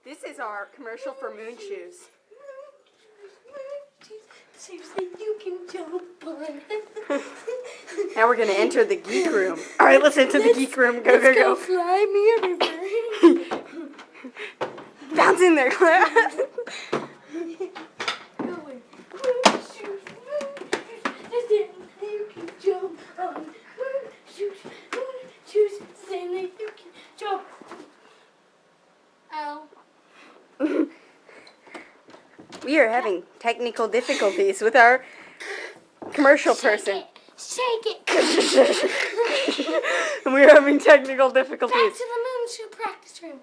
This is our commercial for moon shoes. Seriously, you can jump on. Now we're going to enter the geek room. All right, let's enter the geek room. Go, go, go. Fly me everywhere. Bounce in there, Claire. You can jump on. Moon shoes, then you can jump. Ow. We are having technical difficulties with our commercial person. Shake it. And we are having technical difficulties. Back to the moon shoe practice room.